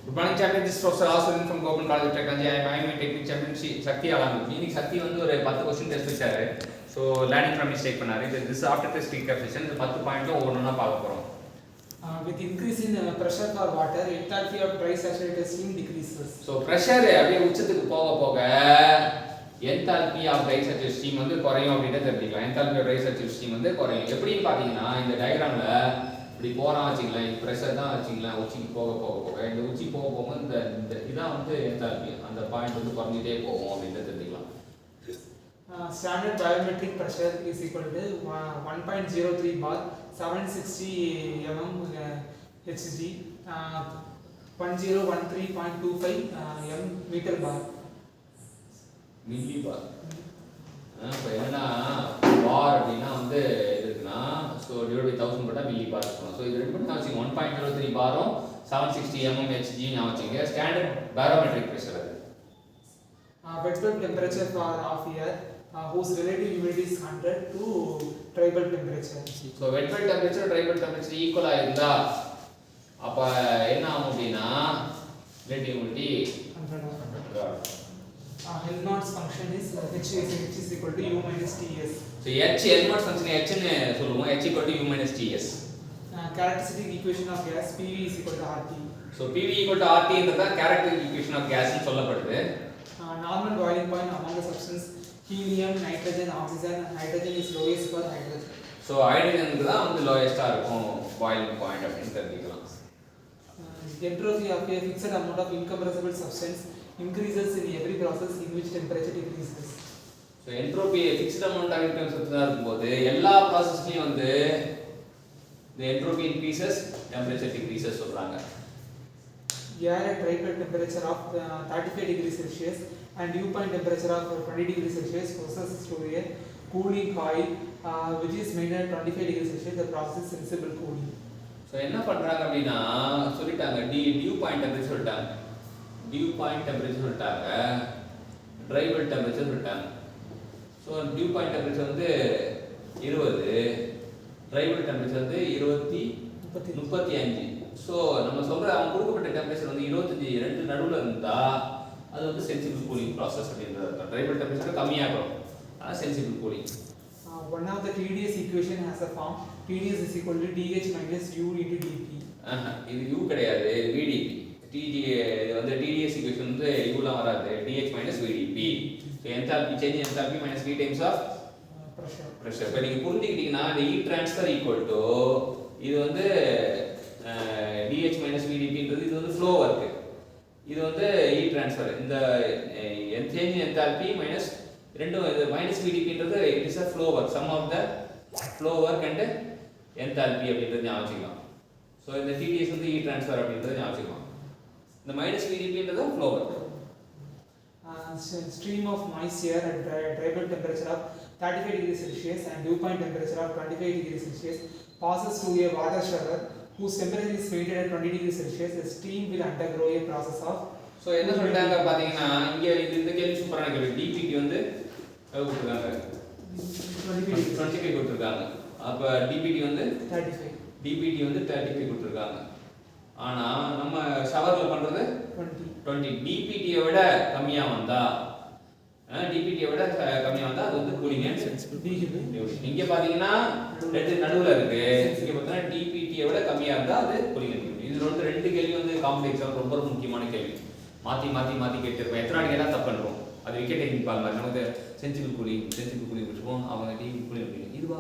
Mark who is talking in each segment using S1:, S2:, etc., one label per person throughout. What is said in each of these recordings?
S1: Good morning, champion. This is Professor Aswin from Government College of Technology. I am a technical champion. Shakti Alam. Meaning Shakti வந்து ஒரு 10 question test வச்சாரு. So learning from mistake பண்ணாரு. This after test recap session. இந்த 10 பாயிண்ட்ல ஒவ்வொண்ணா பார்க்க போறோம்.
S2: With increase in pressure for water, enthalpy of dry saturated steam decreases.
S1: So pressure அப்படியே உச்சத்துக்கு போக போக enthalpy of dry saturated steam வந்து குறையும் அப்படினு தெரிஞ்சுக்கலாம். enthalpy of dry saturated steam வந்து குறையும். எப்படின்னு பாத்தீங்கன்னா இந்த டயகிராம்ல இப்படி போறான் வச்சுங்களேன், இது பிரஷர் தான் வச்சுங்களேன், உச்சிக்கு போக போக போக இந்த உச்சி போக போக இந்த இதான் வந்து enthalpy, அந்த பாயிண்ட் வந்து குறைஞ்சிட்டே போகும் அப்படின்னு தெரிஞ்சுக்கலாம்.
S2: Standard biometric pressure is equal to 1.03 bar 760 mm Hg 1013.25 m meter bar.
S1: Milli பார். இப்போ என்னன்னா பார் அப்படின்னா வந்து இருக்குன்னா ஸோ டிவைட் பை 1000 போட்டால் மில்லி பார் இருக்கணும். ஸோ இது ரெண்டு பண்ணி நான் வச்சுக்கோங்க. 1.03 பாரும் 760 mm Hg நான் வச்சுக்கோங்க. ஸ்டாண்டர்ட் பேரோமெட்ரிக் ப்ரெஷர் அது.
S2: Wet bulb temperature for half year whose relative humidity is 100 to dry bulb temperature.
S1: So wet bulb temperature try bulb temperature ஈக்குவலாக இருந்தா அப்போ என்ன ஆகும் அப்படின்னா relative humidity
S2: 100. Helmholtz function is H is equal to U minus Ts.
S1: So Helmholtz function H ன்னு சொல்லுவோம். H equal to U minus Ts.
S2: Characteristic equation of gas PV is equal to RT.
S1: So PV equal to RT என்றது தான் characteristic equation of gas ன்னு சொல்லப்படுது.
S2: Normal boiling point among the substance helium, nitrogen, oxygen. Hydrogen is lowest for hydrogen.
S1: So ஹைட்ரஜனுக்கு தான் வந்து லோயஸ்ட்டாக இருக்கும் boiling point அப்படின்னு தெரிஞ்சுக்கலாம்.
S2: Entropy of a fixed amount of incompressible substance increases in every process in which temperature decreases.
S1: So entropy fixed amount of incompressible இருக்கும்போது எல்லா ப்ராசஸ்லையும் வந்து the entropy increases, temperature decreases சொல்றாங்க.
S2: Air at dry bulb temperature of 35 degrees Celsius and dew point temperature of 20 degrees Celsius processes through a cooling coil which is maintained at 25 degrees Celsius. The process is sensible cooling.
S1: So என்ன பண்ணுறாங்க அப்படின்னா சொல்லிட்டாங்க due point temperature சொல்லிட்டாங்க, due point temperature சொல்லிட்டாங்க, try bulb temperature சொல்லிட்டாங்க. So due point temperature வந்து 20, try bulb temperature வந்து 35. So நம்ம சொல்கிற அவங்க கொடுக்கப்பட்ட டெம்பரேச்சர் வந்து 25 ரெண்டு நடுவில் இருந்தால் அது வந்து சென்சிபிள் கூலிங் ப்ராசஸ் அப்படின்றது. ட்ரை பல்ப் டெம்பரேச்சர் கம்மியாகும், ஆனால் sensible cooling.
S2: One of the TDS equation has a form TDS is equal to dH minus U into dT.
S1: இது U கிடையாது, இது VDP. இது வந்து TDS equation வந்து Uலாம் வராது, DH minus VDP. So enthalpy change in enthalpy minus V times of pressure. இப்போ நீங்கள் புரிஞ்சுக்கிட்டீங்கன்னா இந்த heat transfer equal to இது வந்து DH minus VDPன்றது இது வந்து flow work, இது வந்து heat transfer. இந்த change in enthalpy minus ரெண்டும் இது minus VDPன்றது it is a flow work, sum of the flow work and enthalpy அப்படின்றது ஞாபகம் வச்சுக்கலாம். ஸோ இந்த TDS வந்து heat transfer அப்படின்றது ஞாபகம் வச்சுக்கலாம். இந்த minus VDPன்றது flow work.
S2: Stream of moist air at dry bulb temperature of 35 degrees Celsius and dew point temperature of 25 degrees Celsius passes through a water shower whose temperature is maintained at 20 degrees Celsius. The steam will undergo a process of.
S1: So என்ன சொல்லிட்டாங்க பார்த்தீங்கன்னா இங்கே இந்த கேள்வி சூப்பரான கேள்வி. DBT வந்து கொடுத்துருக்காங்க 25 கொடுத்துருக்காங்க. அப்போ டிபிடி வந்து 35, டிபிடி வந்து 35 கொடுத்துருக்காங்க. ஆனால் நம்ம ஷவரில் பண்ணுறது 20. டிபிடியை விட கம்மியாக வந்தால் அது வந்து கூலிங் அண்ட் சென்சிபிள். இங்கே பார்த்தீங்கன்னா ரெண்டு நடுவில் இருக்கு. இங்கே பார்த்தீங்கன்னா டிபிடியை விட கம்மியாக இருந்தால் அது கூலிங் அண்ட் சென்சிபிள். இது வந்து ரெண்டு கேள்வி வந்து காம்படிட்டிவ் எக்ஸாம் ரொம்ப முக்கியமான கேள்வி. மாற்றி கேட்டிருப்போம். எத்தனை வாட்டி கேட்டால் தப்பு பண்ணுறோம். அது விக்கெட் டேக்கிங் பால் மாதிரி நமக்கு சென்சிபிள் கூலிங் வச்சுப்போம். அவங்க டிவி கூலிங் இதுவா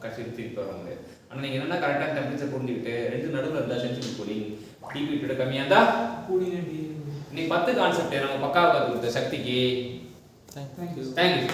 S1: கடைசி திருப்பி வராங்க. ஆனால் நீங்கள் என்னென்னா கரெக்டாக டெம்பரேச்சர் புரிஞ்சுக்கிட்டு ரெண்டு நடுவில் இருந்தால் சென்சிபிள் கூலிங், டிபிடியோட கம்மியாக இருந்தால் கூலிங். இன்னைக்கு 10 கான்செப்ட் நம்ம பக்காவாக கற்றுக் கொடுத்த சக்திக்கு தேங்க்யூ.